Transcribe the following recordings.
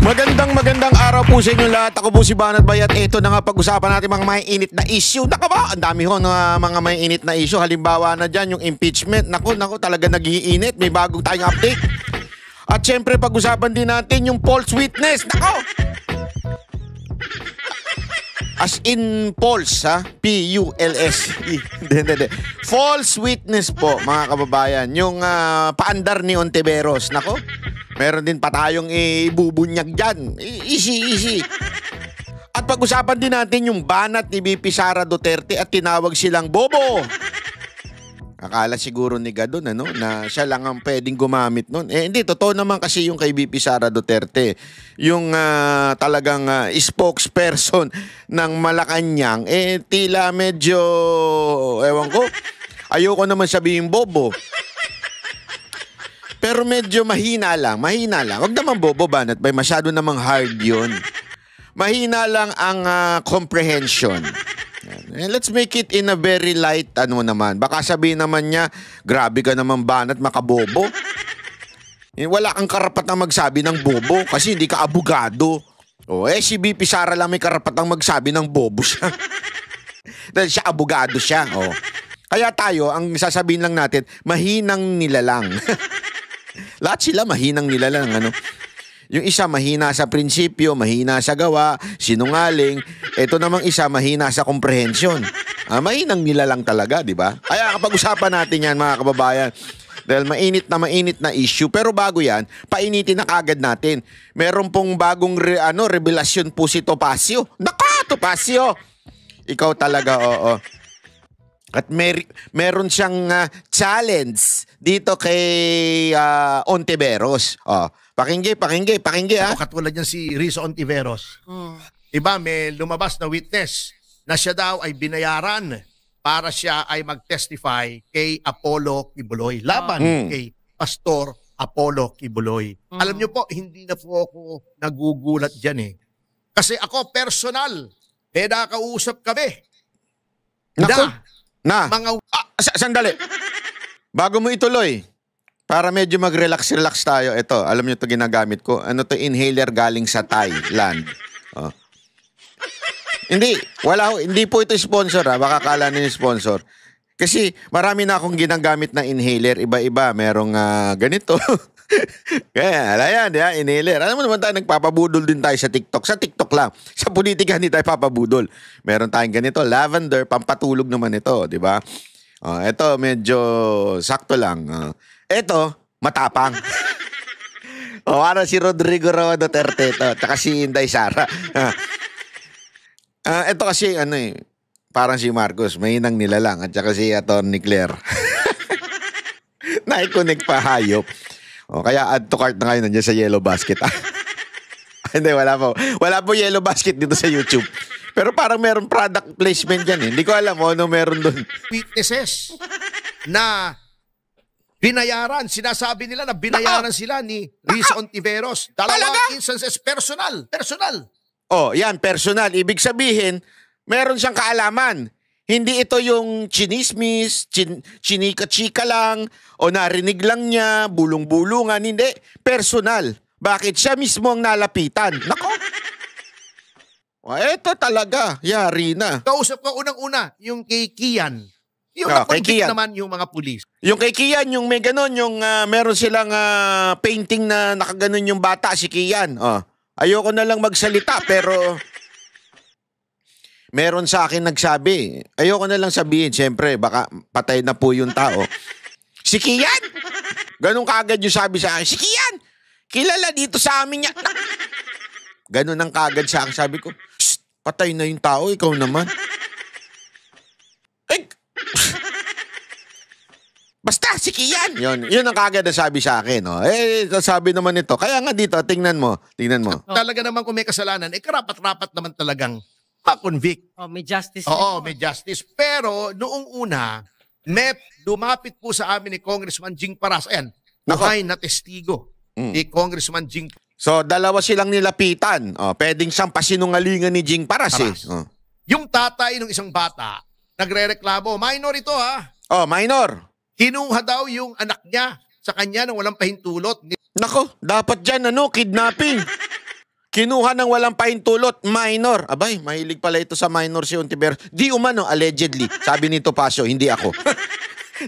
Magandang araw po sa inyo lahat. Ako po si Banat Bayat. Ito na nga pag-usapan natin mga mainit na issue. Naka ba? Ang dami ho na mga mainit na issue. Halimbawa na dyan yung impeachment. Naku, talaga nag-iinit. May bagong tayong update. At syempre pag-usapan din natin yung false witness. Nako! As in false, ha? P-U-L-S. Hindi. False witness po, mga kababayan. Yung paandar ni Ontiveros. Nako, meron din pa tayong ibubunyag dyan. Easy. At pag-usapan din natin yung banat ni VP Sara Duterte at tinawag silang bobo. Akala siguro ni Gadon na siya lang ang pwedeng gumamit nun. Hindi, totoo naman kasi yung kay VP Sara Duterte. Yung talagang spokesperson ng Malacanang, tila medyo, ewan ko, ayoko naman sabihin bobo. Pero medyo mahina lang. Huwag naman bobo, Banat Bay. Masyado namang hard yun. Mahina lang ang comprehension. Let's make it in a very light, naman. Baka sabihin naman niya, grabe ka naman, Banat, makabobo. Wala kang karapat na magsabi ng bobo kasi hindi ka abogado. Si VP Sara lang may karapat na magsabi ng bobo siya. Dahil siya, abogado siya. Kaya tayo, ang sasabihin lang natin, mahinang nilalang. Lahat sila mahinang nilalang, Yung isa mahina sa prinsipyo, mahina sa gawa, sinungaling. Ito namang isa mahina sa komprehensyon. Mahinang nilalang talaga, di ba? Kaya kapag usapan natin yan, mga kababayan, dahil mainit na issue. Pero bago yan, painitin na kagad natin. Meron pong bagong revelasyon po si Topacio. Naka, Topacio! Ikaw talaga, oo. At meron siyang challenge dito kay Ontiveros. Pakinggi. Katulad yan si Rizzo Ontiveros. Diba, may lumabas na witness na siya daw ay binayaran para siya ay mag-testify kay Apollo Kibuloy. Laban kay Pastor Apollo Kibuloy. Alam niyo po, hindi na po ako nagugulat dyan Kasi ako personal, nakausap kami. Sandali. Bago mo ituloy, para medyo mag-relax tayo. Ito, alam niyo 'to ginagamit ko. Inhaler galing sa Thailand. Hindi po ito sponsor baka akala niyo sponsor. Kasi marami na akong ginagamit na inhaler, iba-iba, merong ganito. Kaya, inhaler. Alam mo naman tayo, nagpapabudol din tayo sa TikTok. Sa TikTok lang. Sa politika hindi tayo papabudol. Meron tayong ganito, lavender, pampatulog naman ito, di ba? Ito, medyo sakto lang. Ito, matapang. Para si Rodrigo Roa Duterte ito, tsaka si Inday Sara. Ito kasi, parang si Marcos, mahinang nilalang, at tsaka si Atty. Claire. Naikonek pa hayop. Kaya add to cart na kayo nandiyan sa yellow basket. Hindi, wala po. Wala po yellow basket dito sa YouTube. Pero parang meron product placement dyan Hindi ko alam ano meron doon. Witnesses na binayaran. Sinasabi nila na binayaran sila ni Rizzo Ontiveros. Dalawang instances, personal. Yan, personal. Ibig sabihin, meron siyang kaalaman. Hindi ito yung chinismis, chinika-chika lang, o narinig lang niya, bulong-bulungan. Hindi, personal. Bakit? Siya mismo ang nalapitan. Nako! Eto talaga, yari na. Kausap ko unang-una, yung kay Kian. Yung kay Kian naman yung mga pulis. Yung kay Kian, yung may ganon, yung meron silang painting na nakaganon yung bata, si Kian. Ayoko na lang magsalita, pero meron sa akin nagsabi. Ayoko na lang sabihin, siyempre, baka patay na po yung tao. Si Kian! Ganun kagad yung sabi sa akin, si Kian! Kilala dito sa amin niya. Ganun ang kagad sa akin. Sabi ko, patay na yung tao, ikaw naman. Basta, si Kian! Yun ang kagad na sabi sa akin. Sabi naman ito. Kaya nga dito, tingnan mo. Talaga naman kung may kasalanan, karapat-rapat naman talagang ma-convict. May justice. May justice. Pero noong una, lumapit po sa amin ni Congressman Jing Paras. Ayan, buhay na testigo ni Congressman Jing. So, dalawa silang nilapitan. Pwedeng siyang pasinungalingan ni Jing Paras. Yung tatay ng isang bata, nagre-reklamo, minor ito Minor. Kinuha daw yung anak niya sa kanya nang walang pahintulot. Nako, dapat dyan, kidnapping. Kinuha ng walang pahintulot, minor. Abay, mahilig pala ito sa minor si Ontiveros. Di umano, allegedly. Sabi ni Topacio, hindi ako.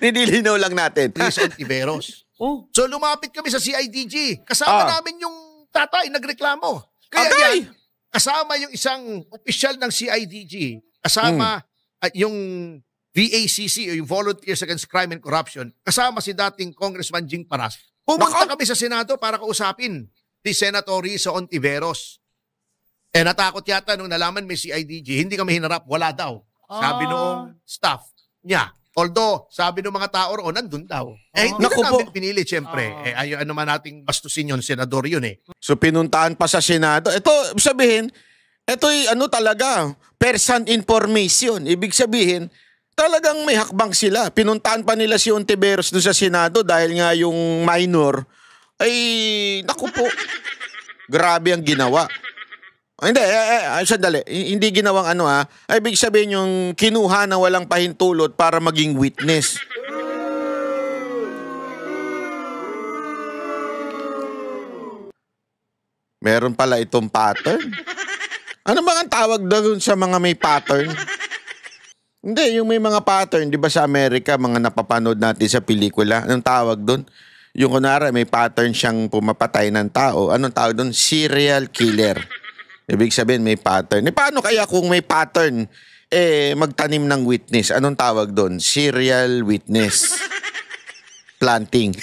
Nililinaw lang natin. Riz Ontiveros. Oh. So lumapit kami sa CIDG. Kasama namin yung tatay, nagreklamo. Kaya Agay! yan, kasama yung isang opisyal ng CIDG, kasama yung VACC, o yung Volunteers Against Crime and Corruption, kasama si dating Congressman Jing Paras. Pumunta kami sa Senado para kausapin si Senator Rizo Ontiveros. Natakot yata nung nalaman may CIDG, hindi kami hinarap, wala daw. Sabi noong staff niya. Although, sabi ng mga tao roon, nandun daw. Hindi Naku na namin po. pinili, siyempre. Ayaw naman nating bastusin yun, senador yun eh. So pinuntahan pa sa Senado. Ito, sabihin, ito'y ano talaga, first-hand information. Ibig sabihin, talagang may hakbang sila. Pinuntahan pa nila si Ontiveros doon sa Senado dahil nga yung minor, ay, naku po, grabe ang ginawa. Hindi, sandali. Hindi ginawang ano Ibig sabihin yung kinuha na walang pahintulot para maging witness. Meron pala itong pattern. Ano bang ang tawag doon sa mga may pattern? Hindi, yung may mga pattern, di ba sa Amerika, mga napapanood natin sa pelikula, anong tawag doon? Yung kunwari, may pattern siyang pumapatay ng tao. Anong tawag doon? Serial killer. Ibig sabihin, may pattern. Paano kaya kung may pattern, magtanim ng witness? Anong tawag doon? Serial witness. Planting.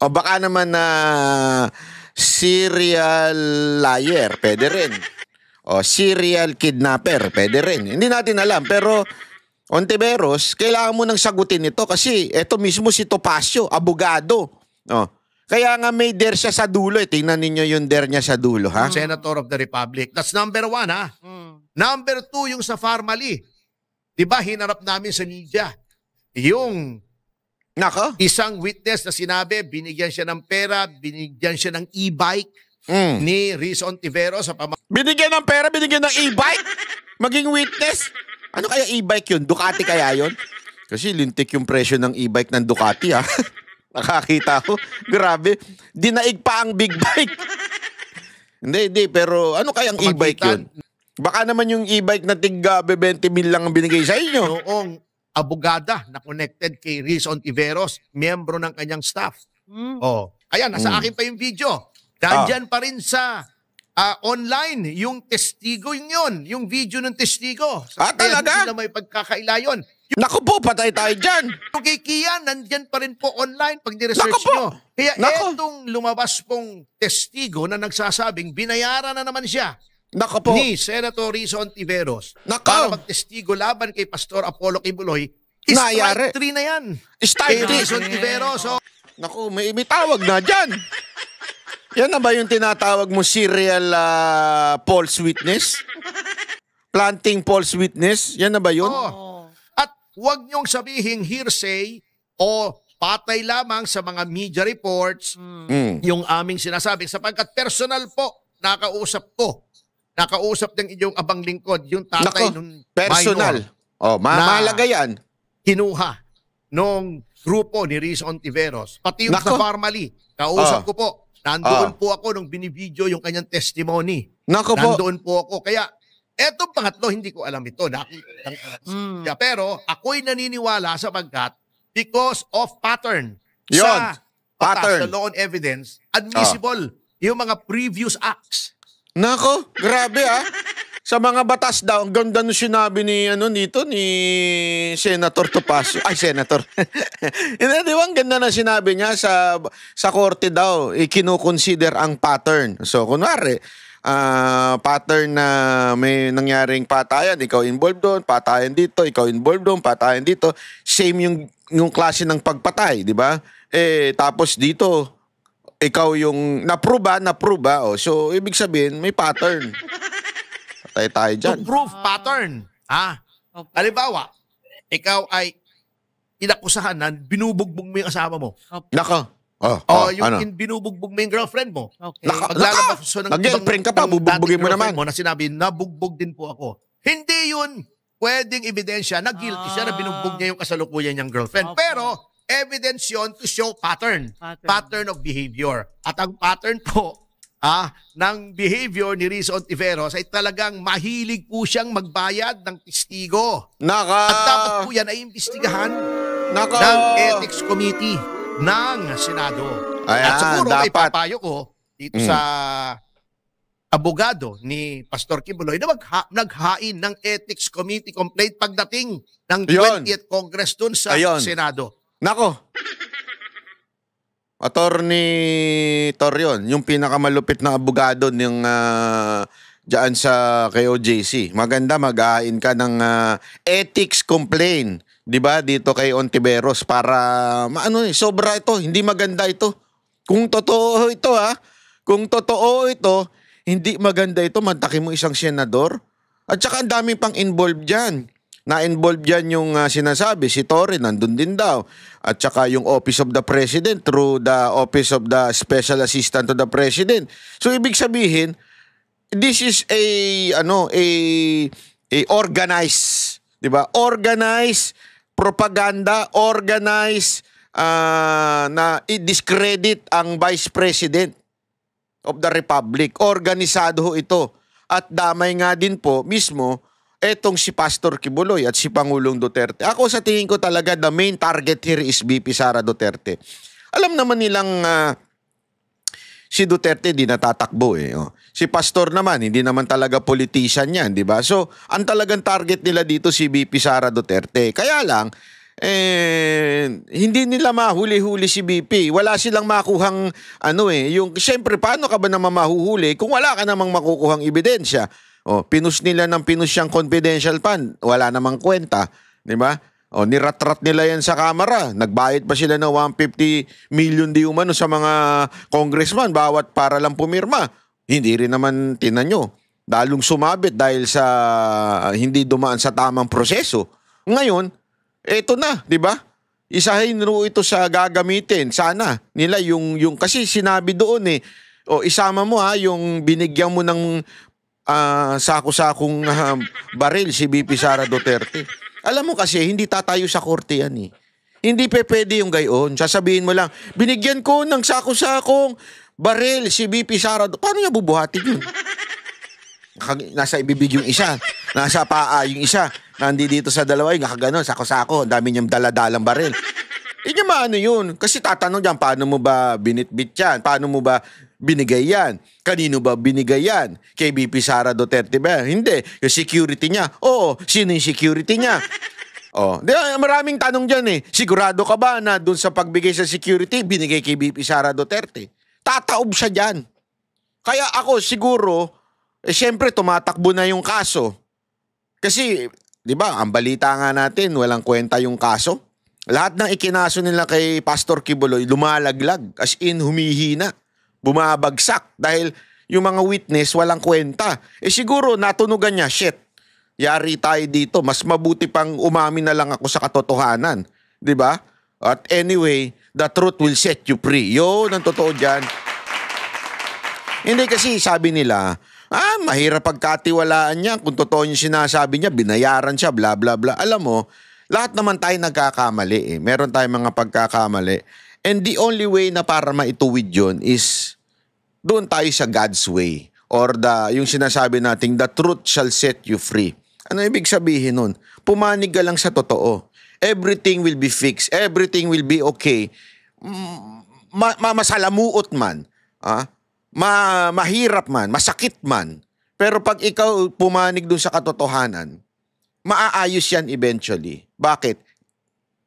O baka naman na serial liar, pwede rin. O serial kidnapper, pwede rin. Hindi natin alam, pero Ontiveros, kailangan mo nang sagutin ito kasi ito mismo si Topacio, abogado. Kaya nga may dare siya sa dulo. Tingnan ninyo yung dare niya sa dulo, ha? Senator of the Republic. That's number 1, ha? Number 2, yung sa Farmally. Diba, hinarap namin sa media. Yung Nako. isang witness na sinabi, binigyan siya ng pera, binigyan siya ng e-bike ni Riz Ontiveros sa Binigyan ng pera, binigyan ng e-bike? Maging witness? Ano kaya e-bike yun? Ducati kaya yun? Kasi lintik yung presyo ng e-bike ng Ducati, ha? Nakakita ko. Grabe. Dinaig pa ang big bike. Hindi. Pero ano kaya ang e-bike yun? Baka naman yung e-bike na tigga 20 mil lang ang binigay sa inyo. noong abogada na connected kay Riz Ontiveros, miyembro ng kanyang staff. Ayan, nasa akin pa yung video. Nandyan pa rin sa online yung testigo yun, yung video ng testigo. Talaga? Hindi na may pagkakaila yun. Naku po, patay tayo dyan. Yung kay Kian, nandyan pa rin po online pag ni-research Naku po! nyo. Kaya Naku! etong lumabas pong testigo na nagsasabing binayaran na naman siya Naku po. ni Senator Riz Ontiveros Naku! para magtestigo laban kay Pastor Apollo Kibuloy. Nayari. Strike 3 na yan. Strike Kay Riz 3. Ontiveros. Naku, may tawag na dyan. Yan na ba yung tinatawag mo serial false witness? Planting false witness? Yan na ba yun? At huwag niyong sabihin hearsay o patay lamang sa mga media reports yung aming sinasabing sapagkat personal po nakausap ng inyong abang lingkod yung tatay Naku, nung personal. minor Mahalaga yan. kinuha nung grupo ni Riz Ontiveros. Pati yung Naku. sa Farmally, kausap ko po. Nandoon po ako nung binibideo yung kanyang testimony. Naku po. Nandoon po ako. Kaya, etong pangatlo, hindi ko alam ito. Nakita. Pero, ako'y naniniwala sapagkat because of pattern. Yun. Sa Pattern. sa law on evidence, admissible yung mga previous acts. Nako, grabe Sa mga batas daw, ang ganda nung sinabi ni Senator Topacio. Ay, Senator. Di ba ang ganda na sinabi niya sa korte daw, kinukonsider ang pattern. So, kunwari, pattern na may nangyaring patayan, ikaw involved doon, patayan dito, ikaw involved doon, patayan dito. Same yung klase ng pagpatay, di ba? Tapos dito, ikaw yung naprove. So, ibig sabihin, may pattern. Patay tayo dyan. To prove pattern. Halimbawa, ikaw ay inakusahan na binubugbog mo yung asawa mo. Nako. Binubugbog mo yung girlfriend mo. Okay. Paglalabas so ng Girlfriend ka pa, bubugbugin mo naman. Na sinabi, nabugbog din po ako. Hindi yun pwedeng ebidensya na guilty siya na binugbog niya yung kasalukuyan niyang girlfriend. Okay. Pero, evidence yun to show pattern. Pattern of behavior. At ang pattern po ng behavior ni Rizzo Ontiveros ay talagang mahilig po siyang magbayad ng testigo. At dapat po yan ay imbestigahan ng Ethics Committee ng Senado. Ayan, at siguro dapat. ay papayo ko dito sa abogado ni Pastor Kibuloy na naghain ng Ethics Committee complaint pagdating ng 20th Congress dun sa Senado. Nako. Attorney Torion, yung pinakamalupit na abogado ng dyan sa KOJC. Maganda mag-hain ka ng ethics complaint, 'di ba? Dito kay Ontiveros para sobra ito, hindi maganda ito. Kung totoo ito kung totoo ito, hindi maganda ito, mantakin mo isang senador. At saka ang dami pang involved diyan. Na-involved dyan yung sinasabi, si Torre nandun din daw. At saka yung Office of the President through the Office of the Special Assistant to the President. So ibig sabihin, this is a organized, 'di ba? Organized propaganda, organized na i-discredit ang Vice President of the Republic. Organisado ho ito. At damay nga din po mismo etong si Pastor Kibuloy at si Pangulong Duterte. Ako sa tingin ko talaga the main target here is VP Sara Duterte. Alam naman nilang si Duterte di natatakbo Si Pastor naman, hindi naman talaga politician yan, di ba? So, ang talagang target nila dito si VP Sara Duterte. Kaya lang, hindi nila mahuli-huli si VP. Wala silang makuhang yung siyempre paano ka ba naman mahuhuli kung wala ka namang makukuhang ebidensya? Pinus nila ng pinus siyang confidential fund. Wala namang kwenta. Di ba? Niratrat nila yan sa kamera. Nagbayad pa sila ng 150 million di umano sa mga congressman bawat para lang pumirma. Hindi rin naman tinanyo. Dalong sumabit dahil sa hindi dumaan sa tamang proseso. Ngayon, eto na, di ba? Isahin ro ito sa gagamitin. Sana nila yung kasi sinabi doon isama mo yung binigyan mo ng sako-sakong baril si VP Sara Duterte. Alam mo kasi, hindi tatayo sa korte yan Hindi pwede yung gayon. Sasabihin mo lang, binigyan ko ng sako-sakong baril si VP Sara Duterte. Paano niya bubuhatin yun? Nasa ibibig yung isa, nasa paa yung isa, nandi dito sa dalawa yung nakaganon, sako-sako, dami niyang daladalang baril. Hindi maano yun. Kasi tatanong dyan, paano mo ba binitbit yan? Paano mo ba binigay yan? Kanino ba binigay yan? Kay VP Sara Duterte ba? Hindi. Yung security niya. Oo. Sino yung security niya? Maraming tanong dyan Sigurado ka ba na dun sa pagbigay sa security, binigay kay VP Sara Duterte? Tataob siya dyan. Kaya ako siguro, siyempre tumatakbo na yung kaso. Kasi, di ba, ang balita nga natin, walang kwenta yung kaso. Lahat ng ikinaso nila kay Pastor Kibuloy, lumalaglag, as in humihina, bumabagsak dahil yung mga witness walang kwenta. Siguro natunugan niya, shit, yari tayo dito, mas mabuti pang umamin na lang ako sa katotohanan. Di ba? At anyway, the truth will set you free. Yun ang totoo dyan. Hindi kasi sabi nila, mahirap pagkatiwalaan niya. Kung totoo yung sinasabi niya, binayaran siya, bla bla bla. Alam mo, lahat naman tayo nagkakamali Meron tayong mga pagkakamali. And the only way na para maituwid yun is doon tayo sa God's way. Or yung sinasabi nating, the truth shall set you free. Ano ibig sabihin nun? Pumanig ka lang sa totoo. Everything will be fixed. Everything will be okay. Masalamuot man. Mahirap man. Masakit man. Pero pag ikaw pumanig doon sa katotohanan, maaayos yan eventually. Bakit?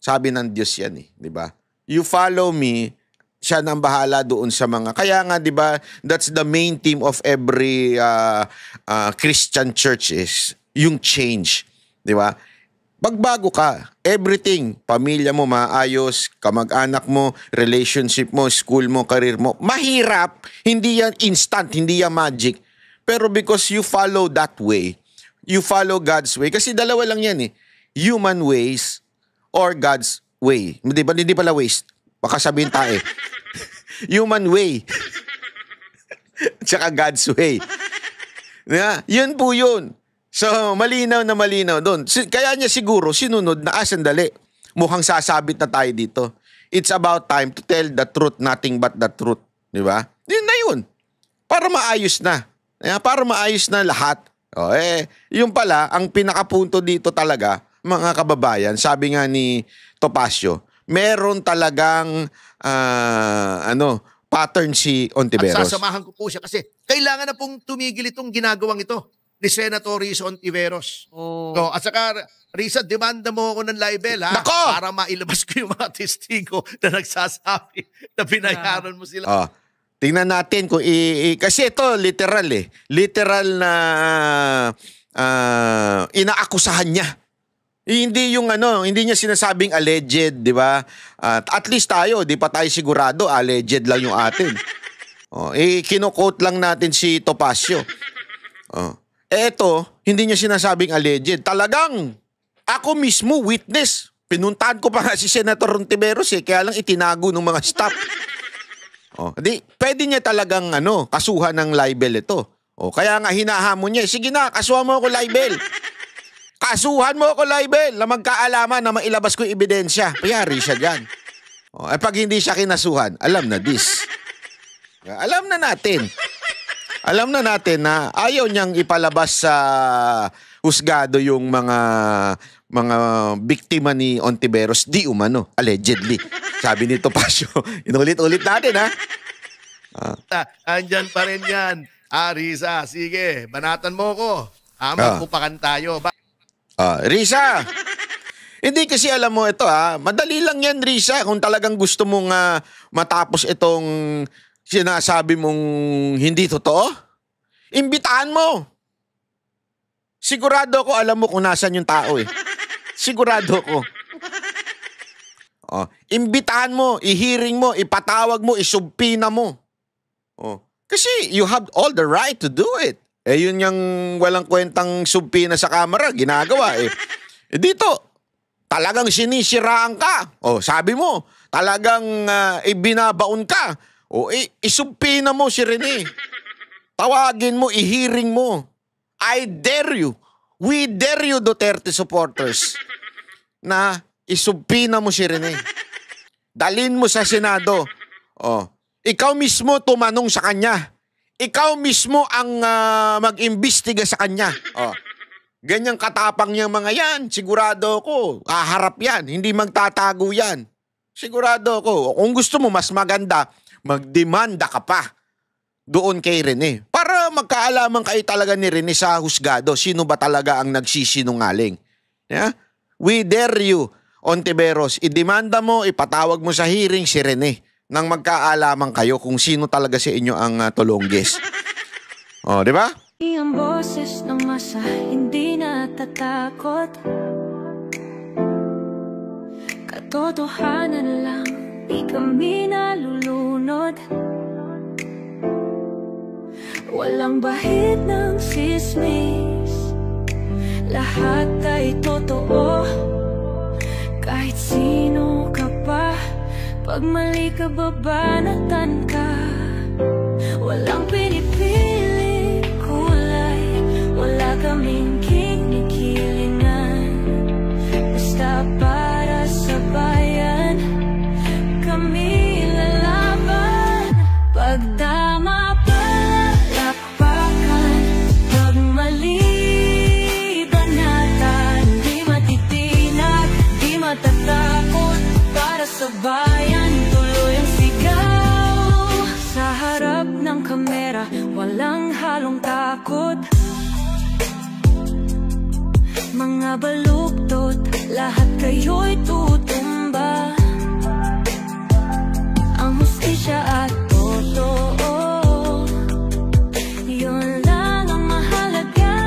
Sabi ng Diyos yan di ba? You follow me, siya nang bahala doon sa mga. Kaya nga, di ba, that's the main theme of every Christian church is yung change. Di ba? Pagbago ka, everything, pamilya mo maayos, kamag-anak mo, relationship mo, school mo, career mo, mahirap. Hindi yan instant, hindi yan magic. Pero because you follow that way, you follow God's way. Kasi dalawa lang yan human ways or God's way. Hindi pala ways. Baka sabihin tayo human way. Tsaka God's way. Yun po yun. So, malinaw na malinaw doon. Kaya niya siguro sinunod na sandali. Mukhang sasabit na tayo dito. It's about time to tell the truth, nothing but the truth. Di ba? Yun na yun. para maayos na. Para maayos na lahat. Yung pala, ang pinakapunto dito talaga, mga kababayan, sabi nga ni Topacio, meron talagang pattern si Ontiveros. At sasamahan ko po siya kasi kailangan na pong tumigil itong ginagawang ito ni Senator Risa Ontiveros. At saka, Risa, demanda mo ako ng libel, ha? Nako! Para mailabas ko yung mga testigo na nagsasabi na binayaran mo sila. Tingnan natin kung kasi ito literal Literal na inaakusahan niya. Hindi yung hindi niya sinasabing alleged, di ba? At least tayo, di pa tayo sigurado, alleged lang yung atin. Kino-quote lang natin si Topacio. Eto, hindi niya sinasabing alleged. Talagang ako mismo witness. Pinuntahan ko pa nga si Senator Ontiveros kaya lang itinago ng mga staff. Pwede niya talagang kasuhan ng libel ito. Kaya nga hinahamon niya, sige na, kasuhan mo ako libel. Kasuhan mo ako libel na magkaalaman na mailabas ko yung ebidensya. Payari siya dyan. Pag hindi siya kinasuhan, alam na this. Alam na natin. Alam na natin na ayaw niyang ipalabas sa husgado yung mga biktima ni Ontiveros di umano, allegedly. Sabi ni Topacio. Inulit-ulit natin, ha? Andyan pa rin yan. Risa, sige, banatan mo ko. Magpupakan tayo. Risa, hindi kasi alam mo ito, madali lang yan, Risa, kung talagang gusto mong matapos itong sinasabi mong hindi totoo. Imbitahan mo. Sigurado ko alam mo kung nasan yung tao Sigurado ko. Imbitahan mo, ihiring mo, ipatawag mo, isubpina mo. Kasi you have all the right to do it. Yun yung walang kwentang subpina sa kamera, ginagawa dito, talagang sinisiraan ka. Sabi mo, talagang ibinabaon ka. Isubpina mo si Rene. Tawagin mo, ihiring mo. I dare you. We dare you, Duterte supporters, na isubpina mo si Rene. Dalhin mo sa Senado. Ikaw mismo tumanong sa kanya. Ikaw mismo ang mag-imbestiga sa kanya. Ganyang katapang niyang mga yan. Sigurado ko, haharap yan. Hindi magtatago yan. Sigurado ko. Kung gusto mo mas maganda, magdemanda ka pa doon kay Rene. Para magkaalaman kayo talaga ni Rene sa husgado. Sino ba talaga ang nagsisinungaling? We dare you, Ontiveros. Idemanda mo, ipatawag mo sa hearing si Rene nang magkaalaman kayo kung sino talaga sa inyo ang tulongges. Di ba? Ang boses ng masa hindi natatakot. Katotohanan lang, di kami nalulunod. Walang bahid ng sismis, lahat ay totoo. Kahit sino ka pa, pag mali ka babanatan ka. Walang pinipili kulay, wala kaming kinikilingan. Basta para sa bayan, kami lalaban. Pagdama palakpakan, pag mali banatan. Di matitinag, di matatakot, para sa bayan tuloy ang sigaw. Sa harap ng kamera, walang halong takot. Mga baluktot, lahat kayo'y tutumba. Ang hustisya at totoo, yun lang ang mahalaga.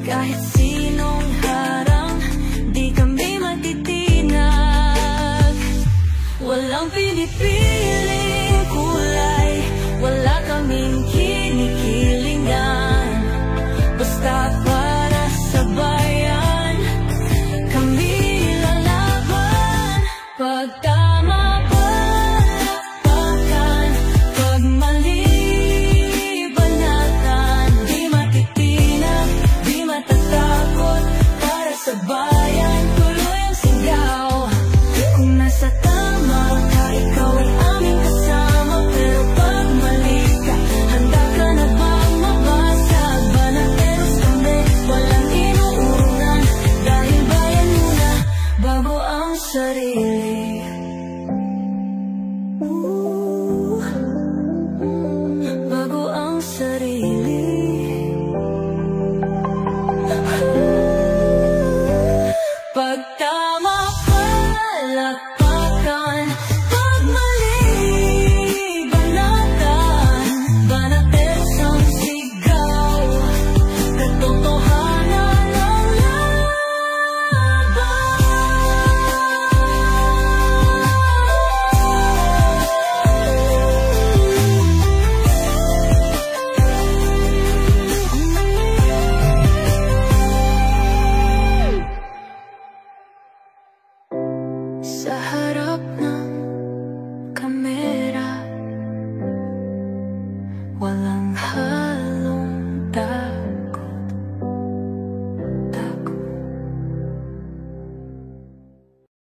Kahit sinong harang, di kami matitinag. Walang pinipiling kulay, wala kaming kinikilingan. Basta para sa bayan, kami lalaban. Pag tama palakpakan, Walang